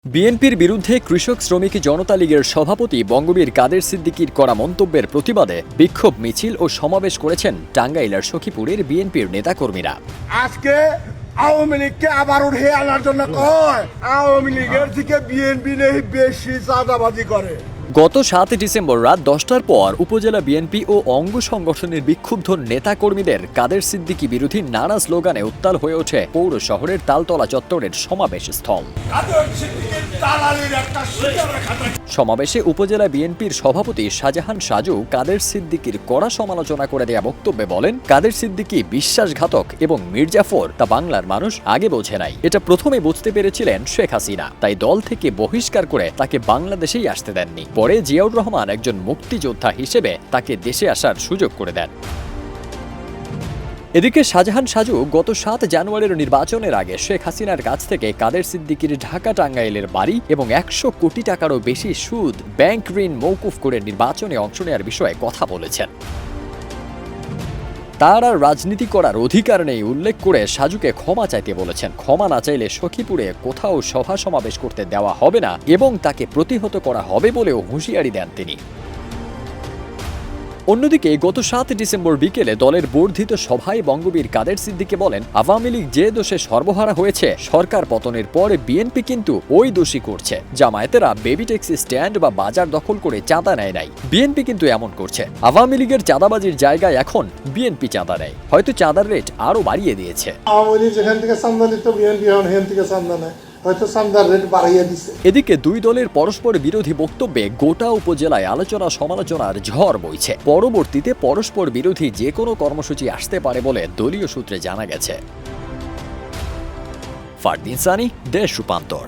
বিএনপির বিরুদ্ধে কৃষক শ্রমিক জনতা লীগের সভাপতি বঙ্গবীর কাদের সিদ্দিকীর করা মন্তব্যের প্রতিবাদে বিক্ষোভ মিছিল ও সমাবেশ করেছেন টাঙ্গাইলের সখীপুরের বিএনপির নেতাকর্মীরা। আজকে আওয়ামী লীগকে আবার উঠে আনার জন্য কয় আওয়ামী লীগের থেকে বিএনপি নেই বেশি চাঁদাবাজি করে। গত ৭ ডিসেম্বর রাত ১০টার পর উপজেলা বিএনপি ও অঙ্গ সংগঠনের বিক্ষুব্ধ নেতাকর্মীদের কাদের সিদ্দিকী বিরোধী নানা স্লোগানে উত্তাল হয়ে ওঠে পৌর শহরের তালতলা চত্বরের সমাবেশ স্থল। সমাবেশে উপজেলা বিএনপির সভাপতি শাহজাহান সাজু কাদের সিদ্দিকীর কড়া সমালোচনা করে দেয়া বক্তব্যে বলেন, কাদের সিদ্দিকী বিশ্বাসঘাতক এবং মির্জাফর তা বাংলার মানুষ আগে বোঝে নাই। এটা প্রথমে বুঝতে পেরেছিলেন শেখ হাসিনা, তাই দল থেকে বহিষ্কার করে তাকে বাংলাদেশেই আসতে দেননি। পরে জিয়াউর রহমান একজন মুক্তিযোদ্ধা হিসেবে তাকে দেশে আসার সুযোগ করে দেন। এদিকে শাহজাহান সাজু গত ৭ জানুয়ারির নির্বাচনের আগে শেখ হাসিনার কাছ থেকে কাদের সিদ্দিকীর ঢাকা টাঙ্গাইলের বাড়ি এবং ১০০ কোটি টাকারও বেশি সুদ ব্যাংক ঋণ মওকুফ করে নির্বাচনে অংশ নেওয়ার বিষয়ে কথা বলেছেন। তার আর রাজনীতি করার অধিকার নেই উল্লেখ করে সাজুকে ক্ষমা চাইতে বলেছেন। ক্ষমা না চাইলে সখীপুরে কোথাও সভা সমাবেশ করতে দেওয়া হবে না এবং তাকে প্রতিহত করা হবে বলেও হুঁশিয়ারি দেন তিনি। অন্যদিকে গত ৭ ডিসেম্বর বিকেলে দলের বর্ধিত সভায় বঙ্গবীর কাদের সিদ্দিকী বলেন, আওয়ামী লীগ যে দোষে সর্বহারা হয়েছে, সরকার পতনের পরে বিএনপি কিন্তু ওই দোষই করছে। জামায়াতেরা বেবি ট্যাক্সি স্ট্যান্ড বা বাজার দখল করে চাঁদা নেয় নাই, বিএনপি কিন্তু এমন করছে। আওয়ামী লীগের চাঁদাবাজির জায়গায় এখন বিএনপি চাঁদা নেয়, হয়তো চাঁদার রেট আরো বাড়িয়ে দিয়েছে। আওয়ামী লীগ যেখান থেকে চাঁদা নিত বিএনপি এখন সেখান থেকে চাঁদা নেয়, হয়তো চাঁদার রেট বাড়িয়ে দিচ্ছে। এদিকে দুই দলের পরস্পর বিরোধী বক্তব্যে গোটা উপজেলায় আলোচনা সমালোচনার ঝড় বইছে। পরবর্তীতে পরস্পর বিরোধী যে কোনো কর্মসূচি আসতে পারে বলে দলীয় সূত্রে জানা গেছে। ফারদিন সানি, দেশ রূপান্তর।